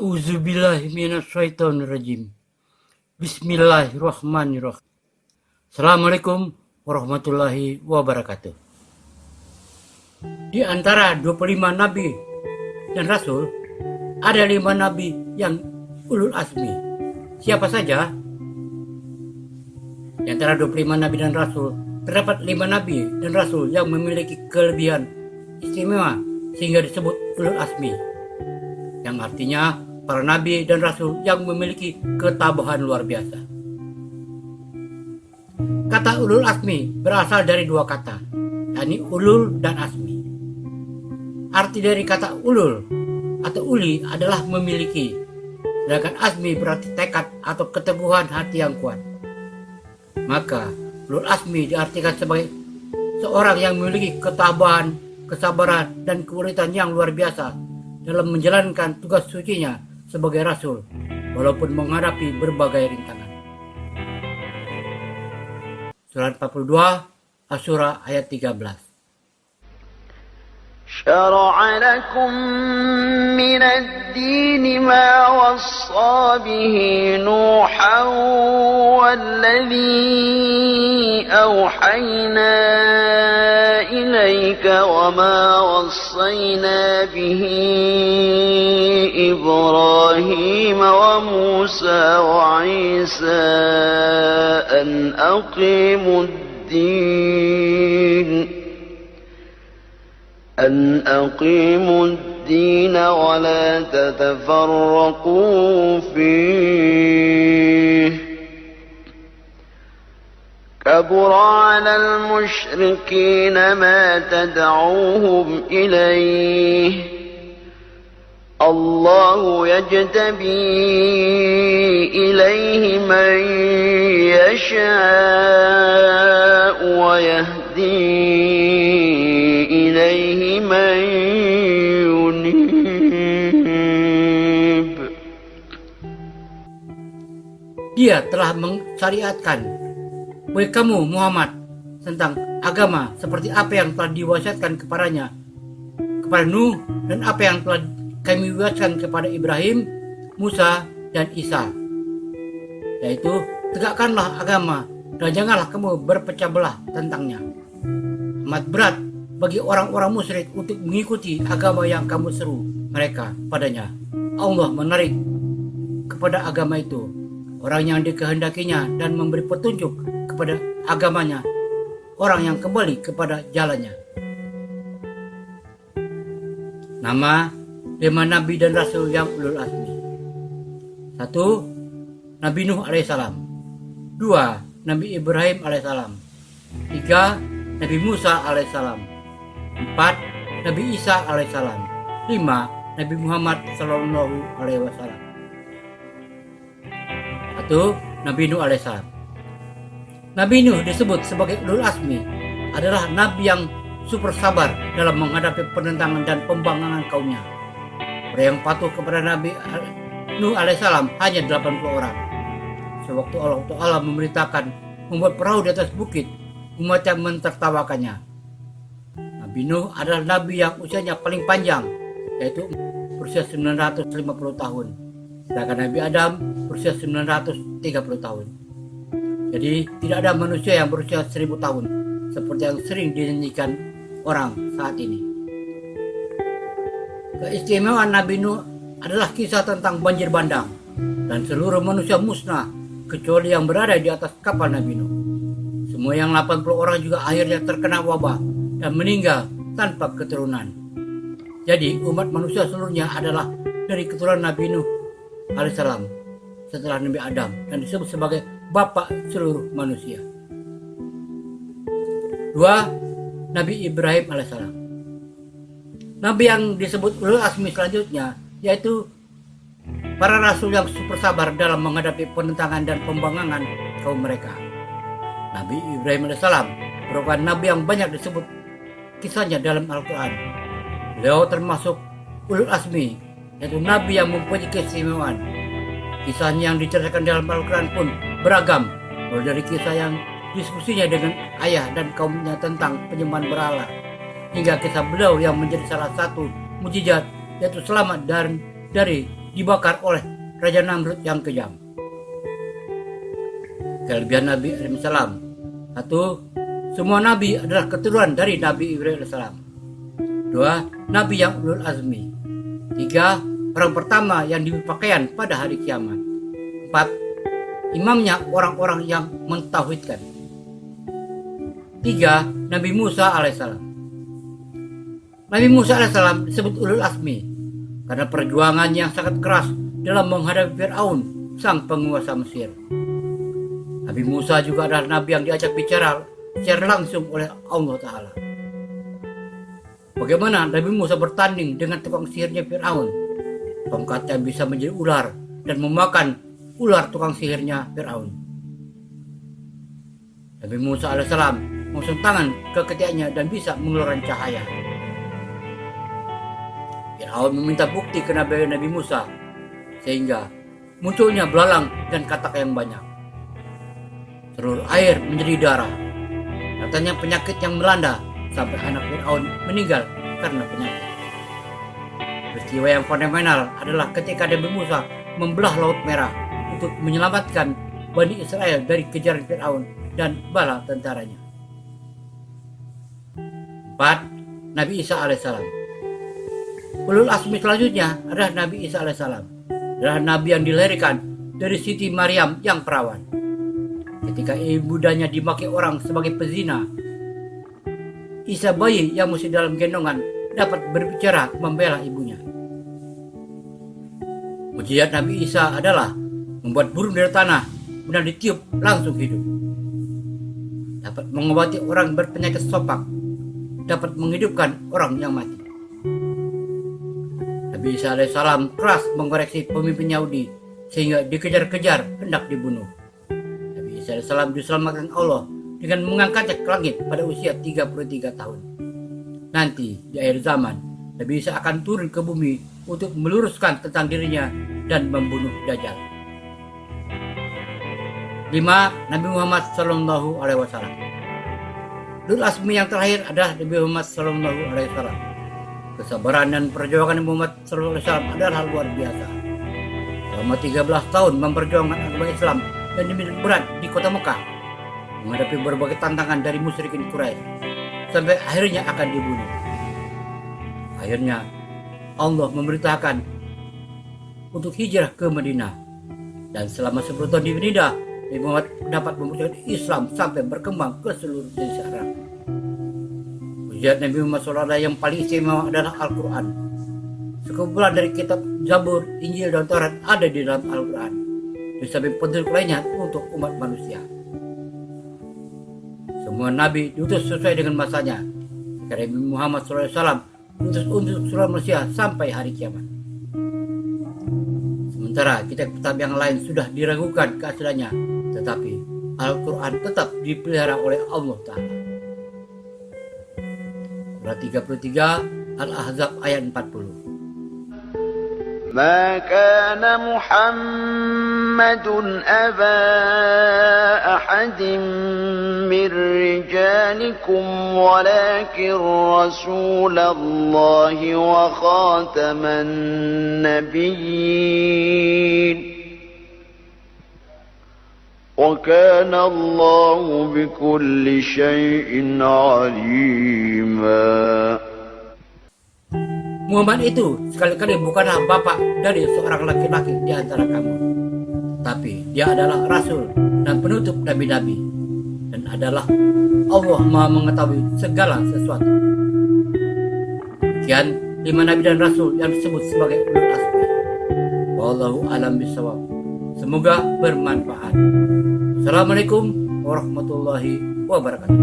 A'udzubillahi minasyaitonirrajim. Bismillahirrahmanirrahim. Assalamualaikum warahmatullahi wabarakatuh. Di antara 25 nabi dan rasul, ada 5 nabi yang ulul asmi. Siapa saja? Di antara 25 nabi dan rasul, terdapat 5 nabi dan rasul yang memiliki kelebihan istimewa sehingga disebut ulul asmi, yang artinya para nabi dan rasul yang memiliki ketabahan luar biasa. Kata ulul asmi berasal dari 2 kata, yakni ulul dan asmi. Arti dari kata ulul atau uli adalah memiliki, sedangkan asmi berarti tekad atau keteguhan hati yang kuat. Maka ulul asmi diartikan sebagai seorang yang memiliki ketabahan, kesabaran, dan keuletan yang luar biasa dalam menjalankan tugas sucinya sebagai rasul, walaupun menghadapi berbagai rintangan. Surat 42, Asy-Syura ayat 13. شرع لكم من الدين ما وصى به نوحا والذي أوحينا إليك وما وصينا به إبراهيم وموسى وعيسى أن أقيموا الدين ولا تتفرقوا فيه كبر على المشركين ما تدعوهم إليه الله يجتبي إليه من يشاء ويهدي إليه من ينيب. Dia telah mensyariatkan bagi kamu Muhammad tentang agama seperti apa yang telah diwasiatkan kepada Nuh, dan apa yang telah kami wasiatkan kepada Ibrahim, Musa, dan Isa, yaitu tegakkanlah agama dan janganlah kamu berpecah belah tentangnya. Amat berat bagi orang-orang musyrik untuk mengikuti agama yang kamu seru mereka padanya. Allah menarik kepada agama itu orang yang dikehendakinya dan memberi petunjuk kepada agamanya orang yang kembali kepada jalannya. Nama 5 nabi dan rasul yang ulul asmi. 1. Nabi Nuh alaihissalam. 2. Nabi Ibrahim alaihissalam. 3. Nabi Musa alaihissalam. 4. Nabi Isa alaihissalam. 5. Nabi Muhammad sallallahu alaihi wasallam. 1. Nabi Nuh alaihissalam. Nabi Nuh disebut sebagai ulul asmi adalah nabi yang super sabar dalam menghadapi penentangan dan pembangkangan kaumnya. Orang yang patuh kepada Nabi Nuh alaihissalam hanya 80 orang. Sewaktu Allah Ta'ala memerintahkan membuat perahu di atas bukit, umatnya mentertawakannya. Nabi Nuh adalah nabi yang usianya paling panjang, yaitu berusia 950 tahun. Sedangkan Nabi Adam berusia 930 tahun. Jadi tidak ada manusia yang berusia 1000 tahun, seperti yang sering dinyanyikan orang saat ini. Keistimewaan Nabi Nuh adalah kisah tentang banjir bandang dan seluruh manusia musnah kecuali yang berada di atas kapal Nabi Nuh. Semua yang 80 orang juga akhirnya terkena wabah dan meninggal tanpa keturunan. Jadi umat manusia seluruhnya adalah dari keturunan Nabi Nuh alaihissalam setelah Nabi Adam dan disebut sebagai bapak seluruh manusia. 2. Nabi Ibrahim alaihissalam. Nabi yang disebut ulul asmi selanjutnya yaitu para rasul yang super sabar dalam menghadapi penentangan dan pembangkangan kaum mereka. Nabi Ibrahim alaihissalam merupakan nabi yang banyak disebut kisahnya dalam Al-Quran. Beliau termasuk ulul asmi, yaitu nabi yang mempunyai keistimewaan. Kisahnya yang diceritakan dalam Al-Quran pun beragam, mulai dari kisah yang diskusinya dengan ayah dan kaumnya tentang penyembahan berhala, hingga kisah beliau yang menjadi salah satu mukjizat, yaitu selamat dari dibakar oleh Raja Namrud yang kejam. Kelebihan Nabi alaihissalam: 1. Semua nabi adalah keturunan dari Nabi Ibrahim alaihissalam. 2. Nabi yang ulul azmi. 3. Orang pertama yang diberi pakaian pada hari kiamat. 4. Imamnya orang-orang yang mentauhidkan. 3. Nabi Musa alaihissalam. Nabi Musa alaihissalam disebut ulul azmi karena perjuangan yang sangat keras dalam menghadapi Fir'aun, sang penguasa Mesir. Nabi Musa juga adalah nabi yang diajak bicara secara langsung oleh Allah Ta'ala. Bagaimana Nabi Musa bertanding dengan tukang sihirnya Fir'aun? Tongkatnya bisa menjadi ular dan memakan ular tukang sihirnya Fir'aun. Nabi Musa alaihissalam mengusung tangan ke ketiaknya dan bisa mengeluarkan cahaya. Fir'aun meminta bukti kenabian Nabi Musa, sehingga munculnya belalang dan katak yang banyak. Seluruh air menjadi darah. Katanya penyakit yang melanda sampai anak Fir'aun meninggal karena penyakit. Peristiwa yang fenomenal adalah ketika Nabi Musa membelah Laut Merah untuk menyelamatkan Bani Israel dari kejaran Fir'aun dan bala tentaranya. 4. Nabi Isa alaihissalam. Ulul azmi selanjutnya adalah Nabi Isa alaihissalam. Adalah nabi yang dilahirkan dari Siti Maryam yang perawan. Ketika ibundanya dimaki orang sebagai pezina, Isa bayi yang masih dalam gendongan dapat berbicara membela ibunya. Mujizat Nabi Isa adalah membuat burung dari tanah benar ditiup langsung hidup. Dapat mengobati orang berpenyakit sopak, dapat menghidupkan orang yang mati. Nabi Isa alaihissalam keras mengoreksi pemimpin Yahudi sehingga dikejar-kejar hendak dibunuh. Nabi Isa alaihissalam diselamatkan Allah dengan mengangkatnya ke langit pada usia 33 tahun. Nanti di akhir zaman, Nabi Isa akan turun ke bumi untuk meluruskan tentang dirinya dan membunuh Dajjal. 5. Nabi Muhammad Sallallahu Alaihi Wasallam. Ulul azmi yang terakhir adalah Nabi Muhammad Sallallahu Alaihi Wasallam. Kesabaran dan perjuangan Muhammad Sallallahu Alaihi Wasallam adalah luar biasa. Selama 13 tahun memperjuangkan agama Islam dan diminta berat di kota Mekah, menghadapi berbagai tantangan dari musyrikin Quraisy, sampai akhirnya akan dibunuh. Akhirnya Allah memerintahkan untuk hijrah ke Madinah, dan selama 10 tahun di Madinah, Nabi Muhammad dapat memperjuangkan Islam sampai berkembang ke seluruh Indonesia Arab. Mujizat Nabi Muhammad SAW yang paling istimewa adalah Al-Quran. Sekumpulan dari kitab Zabur, Injil, dan Taurat ada di dalam Al-Quran, di samping petunjuk lainnya untuk umat manusia. Semua nabi diutus sesuai dengan masanya. Karena Nabi Muhammad SAW diutus untuk seluruh manusia sampai hari kiamat. Sementara kitab-kitab yang lain sudah diragukan keasliannya, tetapi Al-Quran tetap dipelihara oleh Allah Ta'ala. Surah 33 Al-Ahzab ayat 40. ما كان محمد أبا أحد من رجالكم ولكن رسول الله وخاتم النبيين وكان الله بكل شيء عليما. Muhammad itu sekali-kali bukanlah bapak dari seorang laki-laki di antara kamu, tapi dia adalah rasul dan penutup nabi-nabi, dan adalah Allah Maha mengetahui segala sesuatu. Sekian 5 nabi dan rasul yang disebut sebagai ulul azmi. Wallahu a'lam bishawab. Semoga bermanfaat. Assalamualaikum warahmatullahi wabarakatuh.